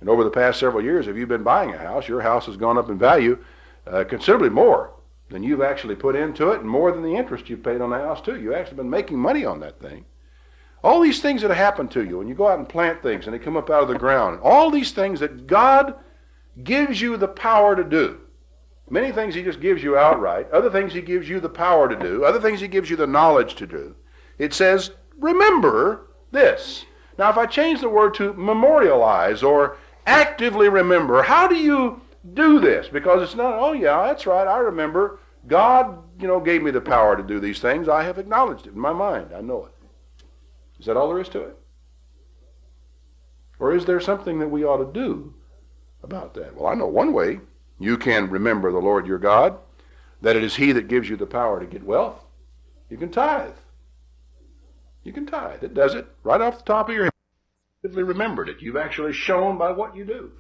And over the past several years, if you've been buying a house, your house has gone up in value considerably more than you've actually put into it and more than the interest you've paid on the house too. You've actually been making money on that thing. All these things that happen to you when you go out and plant things and they come up out of the ground, all these things that God gives you the power to do. Many things he just gives you outright. Other things he gives you the power to do. Other things he gives you the knowledge to do. It says, remember this. Now, if I change the word to memorialize or actively remember, how do you do this? Because it's not, oh yeah, that's right, I remember. God, gave me the power to do these things. I have acknowledged it in my mind. I know it. Is that all there is to it? Or is there something that we ought to do about that? Well, I know one way you can remember the Lord your God, that it is he that gives you the power to get wealth. You can tithe. You can tithe. It does it right off the top of your head. You've remembered it. You've actually shown by what you do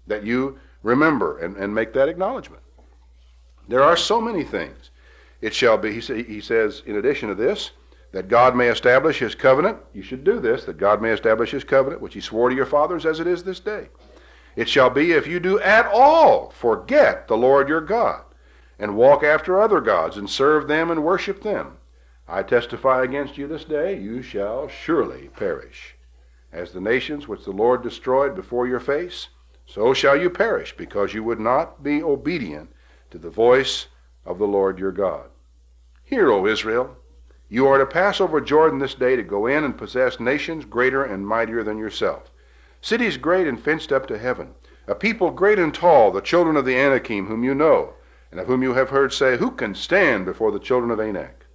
that you remember and make that acknowledgement. There are so many things. It shall be, he says, in addition to this, that God may establish his covenant. You should do this, that God may establish his covenant, which he swore to your fathers as it is this day. It shall be if you do at all forget the Lord your God, and walk after other gods, and serve them and worship them, I testify against you this day, you shall surely perish. As the nations which the Lord destroyed before your face, so shall you perish, because you would not be obedient to the voice of the Lord your God. Hear, O Israel, you are to pass over Jordan this day to go in and possess nations greater and mightier than yourself, cities great and fenced up to heaven, a people great and tall, the children of the Anakim, whom you know, and of whom you have heard say, who can stand before the children of Anak?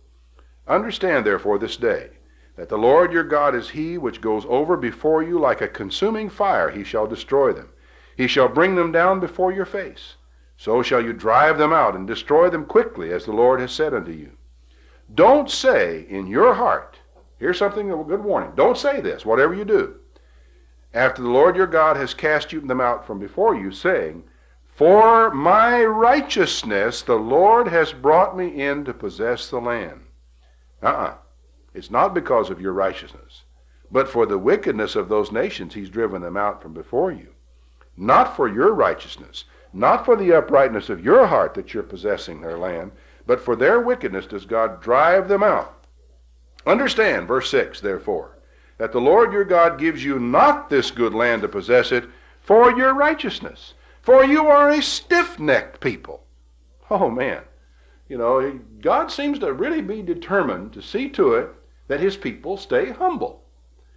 Understand therefore this day, that the Lord your God is he which goes over before you like a consuming fire. He shall destroy them. He shall bring them down before your face. So shall you drive them out and destroy them quickly, as the Lord has said unto you. Don't say in your heart, here's something, a good warning, don't say this, whatever you do, after the Lord your God has cast you them out from before you, saying, for my righteousness the Lord has brought me in to possess the land. It's not because of your righteousness, but for the wickedness of those nations he's driven them out from before you. Not for your righteousness, not for the uprightness of your heart that you're possessing their land, but for their wickedness does God drive them out. Understand, verse 6, therefore, that the Lord your God gives you not this good land to possess it for your righteousness, for you are a stiff-necked people. Oh, man. You know, God seems to really be determined to see to it that his people stay humble.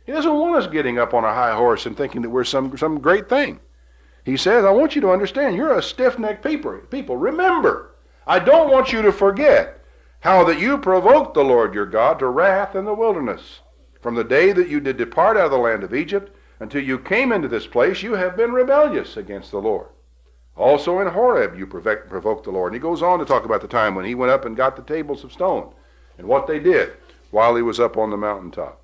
He doesn't want us getting up on a high horse and thinking that we're some great thing. He says, I want you to understand, you're a stiff-necked people. Remember, I don't want you to forget how that you provoked the Lord your God to wrath in the wilderness. From the day that you did depart out of the land of Egypt until you came into this place, you have been rebellious against the Lord. Also in Horeb you provoked the Lord. And he goes on to talk about the time when he went up and got the tables of stone and what they did while he was up on the mountaintop.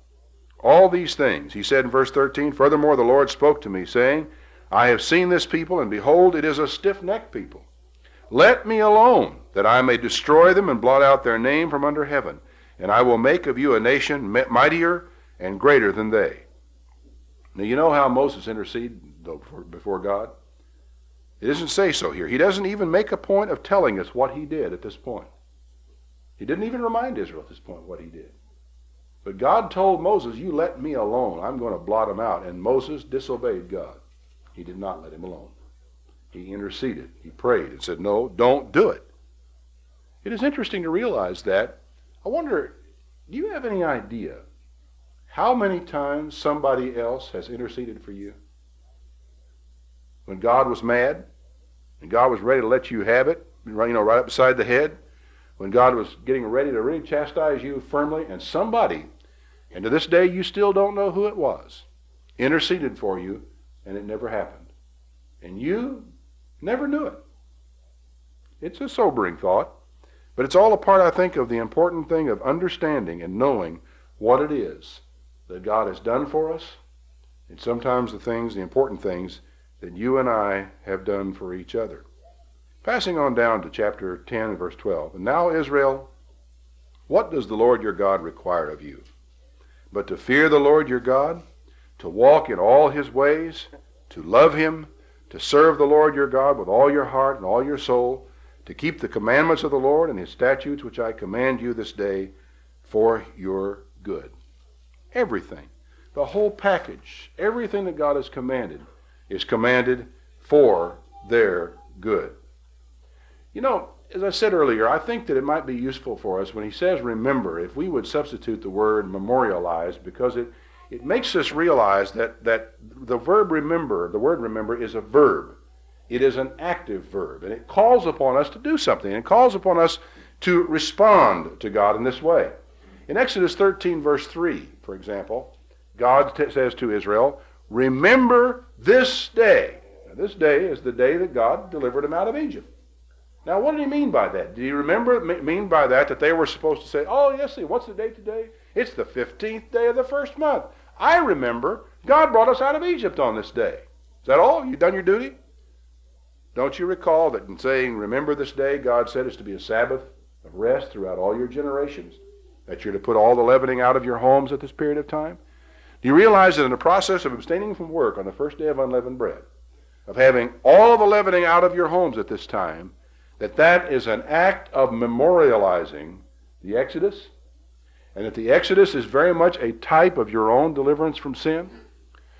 All these things, he said in verse 13, furthermore the Lord spoke to me, saying, I have seen this people, and behold, it is a stiff-necked people. Let me alone, that I may destroy them and blot out their name from under heaven. And I will make of you a nation mightier and greater than they. Now you know how Moses interceded before God? It doesn't say so here. He doesn't even make a point of telling us what he did at this point. He didn't even remind Israel at this point what he did. But God told Moses, you let me alone. I'm going to blot them out. And Moses disobeyed God. He did not let him alone. He interceded. He prayed and said, no, don't do it. It is interesting to realize that. I wonder, do you have any idea how many times somebody else has interceded for you? When God was mad, and God was ready to let you have it, right up beside the head, when God was getting ready to really chastise you firmly, and somebody, and to this day you still don't know who it was, interceded for you, and it never happened. And you never knew it. It's a sobering thought, but it's all a part, I think, of the important thing of understanding and knowing what it is that God has done for us, and sometimes the important things that you and I have done for each other. Passing on down to chapter 10 and verse 12. And now, Israel, what does the Lord your God require of you? But to fear the Lord your God, to walk in all his ways, to love him, to serve the Lord your God with all your heart and all your soul, to keep the commandments of the Lord and his statutes which I command you this day for your good. Everything, the whole package, everything that God has commanded is commanded for their good. You know, as I said earlier, I think that it might be useful for us when he says remember, if we would substitute the word memorialize, because it makes us realize that the verb remember, the word remember, is a verb. It is an active verb, and it calls upon us to do something. It calls upon us to respond to God in this way. In Exodus 13, verse 3, for example, God says to Israel, remember this day. Now, this day is the day that God delivered them out of Egypt. Now, what did he mean by that? Did he mean by that they were supposed to say, oh, yes, see, what's the date today? It's the 15th day of the first month. I remember God brought us out of Egypt on this day. Is that all? You done your duty? Don't you recall that in saying, remember this day, God said it's to be a Sabbath of rest throughout all your generations, that you're to put all the leavening out of your homes at this period of time? Do you realize that in the process of abstaining from work on the first day of unleavened bread, of having all the leavening out of your homes at this time, that is an act of memorializing the Exodus, and that the Exodus is very much a type of your own deliverance from sin,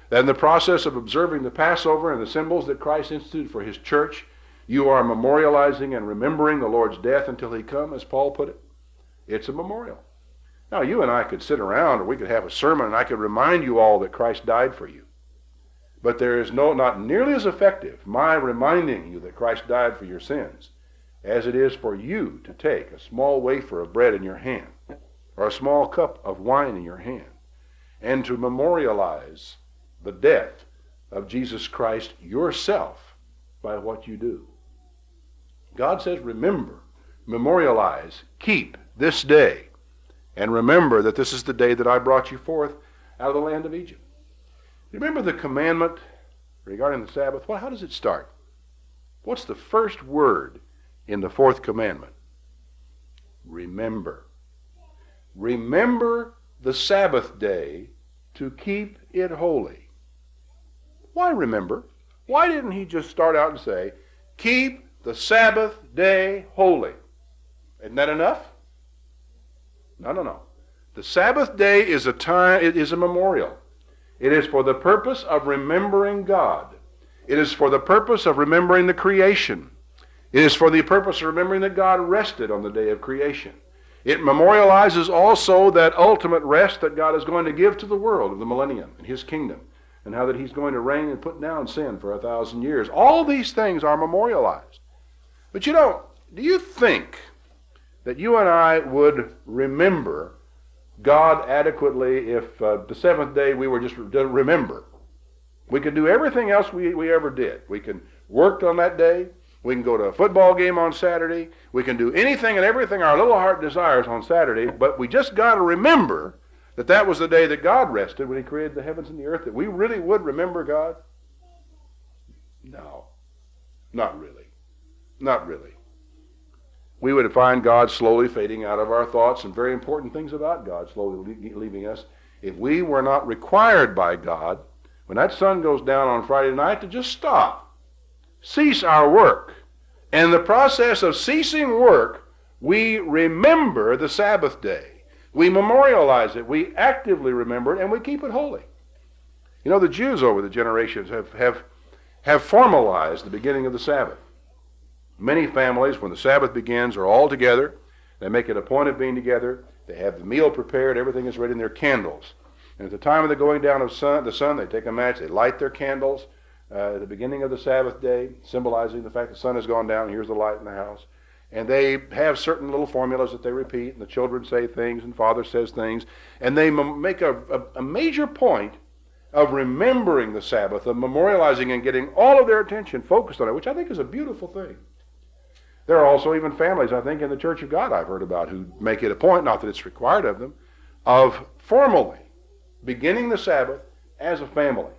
that in the process of observing the Passover and the symbols that Christ instituted for his church, you are memorializing and remembering the Lord's death until he come, as Paul put it. It's a memorial. Now, you and I could sit around, or we could have a sermon, and I could remind you all that Christ died for you. But there is not nearly as effective my reminding you that Christ died for your sins as it is for you to take a small wafer of bread in your hand or a small cup of wine in your hand and to memorialize the death of Jesus Christ yourself by what you do. God says, remember, memorialize, keep this day, and remember that this is the day that I brought you forth out of the land of Egypt. Remember the commandment regarding the Sabbath? Well, how does it start? What's the first word in the fourth commandment? Remember. Remember the Sabbath day to keep it holy. Why remember? Why didn't he just start out and say, keep the Sabbath day holy? Isn't that enough? No. The Sabbath day is a time, it is a memorial. It is for the purpose of remembering God. It is for the purpose of remembering the creation. It is for the purpose of remembering that God rested on the day of creation. It memorializes also that ultimate rest that God is going to give to the world of the millennium and his kingdom, and how that he's going to reign and put down sin for 1,000 years. All these things are memorialized. But do you think that you and I would remember God adequately if the seventh day we were just to remember? We could do everything else we ever did. We can work on that day. We can go to a football game on Saturday. We can do anything and everything our little heart desires on Saturday, but we just got to remember that that was the day that God rested when he created the heavens and the earth, that we really would remember God? No, not really. Not really. We would find God slowly fading out of our thoughts and very important things about God slowly leaving us if we were not required by God, when that sun goes down on Friday night, to just stop, cease our work. And in the process of ceasing work, we remember the Sabbath day. We memorialize it. We actively remember it, and we keep it holy. You know, the Jews over the generations have formalized the beginning of the Sabbath. Many families, when the Sabbath begins, are all together. They make it a point of being together. They have the meal prepared. Everything is ready in their candles. And at the time of the going down of the sun, they take a match. They light their candles at the beginning of the Sabbath day, symbolizing the fact the sun has gone down. And here's the light in the house. And they have certain little formulas that they repeat. And the children say things, and father says things. And they make a major point of remembering the Sabbath, of memorializing and getting all of their attention focused on it, which I think is a beautiful thing. There are also even families, I think, in the Church of God I've heard about who make it a point, not that it's required of them, of formally beginning the Sabbath as a family.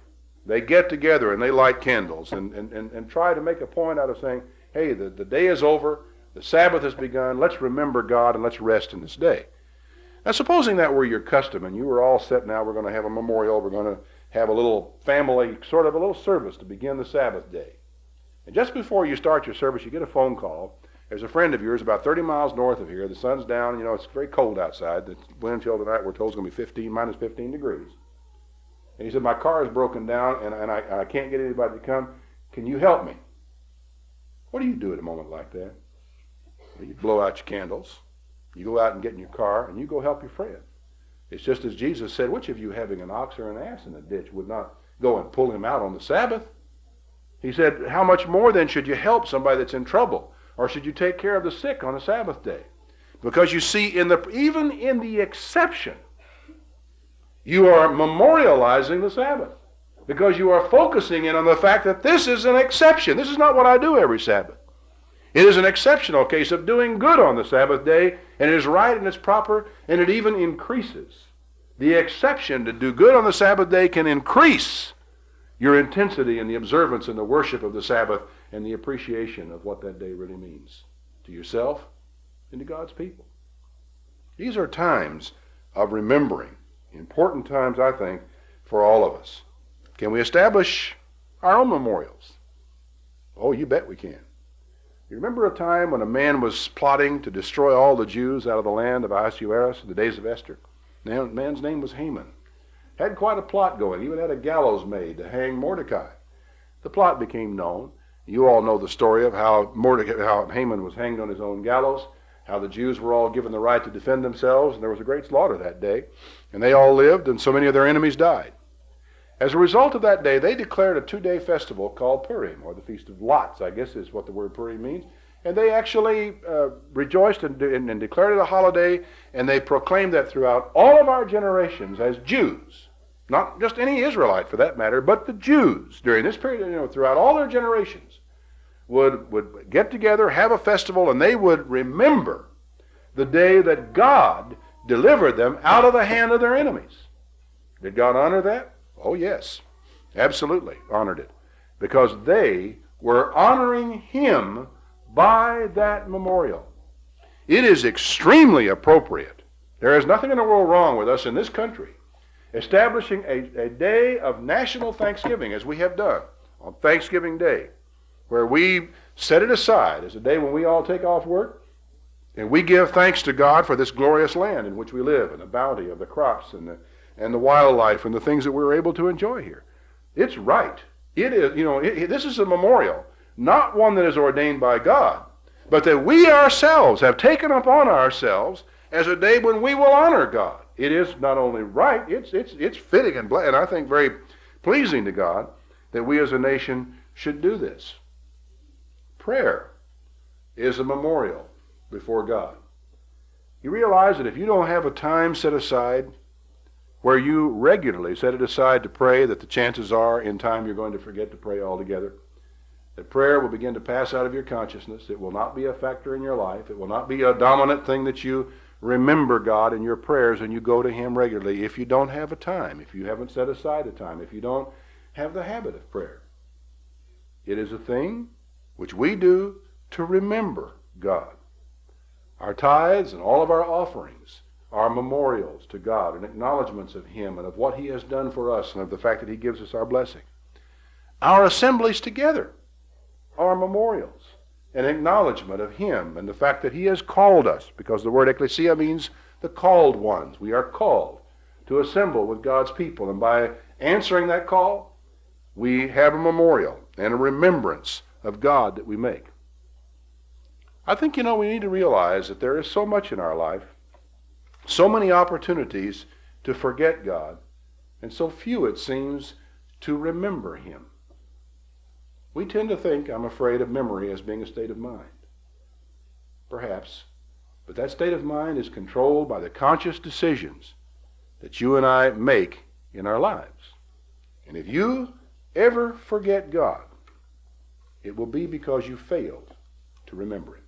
They get together and they light candles and try to make a point out of saying, hey, the day is over, the Sabbath has begun, let's remember God and let's rest in this day. Now, supposing that were your custom and you were all set now, we're going to have a memorial, we're going to have a little family, sort of a little service to begin the Sabbath day. And just before you start your service, you get a phone call. There's a friend of yours about 30 miles north of here. The sun's down. You know, it's very cold outside. The wind chill tonight, we're told, is going to be minus 15 degrees. And he said, my car is broken down, and I can't get anybody to come. Can you help me? What do you do at a moment like that? You blow out your candles. You go out and get in your car, and you go help your friend. It's just as Jesus said, which of you having an ox or an ass in a ditch would not go and pull him out on the Sabbath? He said, how much more then should you help somebody that's in trouble? Or should you take care of the sick on a Sabbath day? Because you see, even in the exception, you are memorializing the Sabbath. Because you are focusing in on the fact that this is an exception. This is not what I do every Sabbath. It is an exceptional case of doing good on the Sabbath day, and it is right and it's proper, and it even increases. The exception to do good on the Sabbath day can increase your intensity in the observance and the worship of the Sabbath and the appreciation of what that day really means to yourself and to God's people. These are times of remembering, important times, I think, for all of us. Can we establish our own memorials? Oh, you bet we can. You remember a time when a man was plotting to destroy all the Jews out of the land of Ahasuerus in the days of Esther? The man's name was Haman. Had quite a plot going, even had a gallows made to hang Mordecai. The plot became known. You all know the story of how Haman was hanged on his own gallows, how the Jews were all given the right to defend themselves, and there was a great slaughter that day. And they all lived, and so many of their enemies died. As a result of that day, they declared a 2-day festival called Purim, or the Feast of Lots, I guess is what the word Purim means. And they actually rejoiced and declared it a holiday, and they proclaimed that throughout all of our generations as Jews, not just any Israelite for that matter, but the Jews during this period, throughout all their generations, would get together, have a festival, and they would remember the day that God delivered them out of the hand of their enemies. Did God honor that? Oh, yes, absolutely honored it, because they were honoring Him by that memorial. It is extremely appropriate. There is nothing in the world wrong with us in this country establishing a day of national thanksgiving, as we have done on Thanksgiving Day, where we set it aside as a day when we all take off work and we give thanks to God for this glorious land in which we live and the bounty of the crops and the wildlife and the things that we're able to enjoy here. It's right. It is, this is a memorial, not one that is ordained by God, but that we ourselves have taken upon ourselves as a day when we will honor God. It is not only right, it's fitting and I think very pleasing to God that we as a nation should do this. Prayer is a memorial before God. You realize that if you don't have a time set aside where you regularly set it aside to pray, that the chances are in time you're going to forget to pray altogether. That prayer will begin to pass out of your consciousness. It will not be a factor in your life. It will not be a dominant thing that you remember God in your prayers and you go to Him regularly if you don't have a time, if you haven't set aside a time, if you don't have the habit of prayer. It is a thing which we do to remember God. Our tithes and all of our offerings are memorials to God and acknowledgments of Him and of what He has done for us and of the fact that He gives us our blessing. Our assemblies together are memorials, an acknowledgment of Him and the fact that He has called us, because the word ecclesia means the called ones. We are called to assemble with God's people, and by answering that call, we have a memorial and a remembrance of God that we make. I think, we need to realize that there is so much in our life, so many opportunities to forget God, and so few, it seems, to remember Him. We tend to think, I'm afraid, of memory as being a state of mind. Perhaps. But that state of mind is controlled by the conscious decisions that you and I make in our lives. And if you ever forget God, it will be because you failed to remember Him.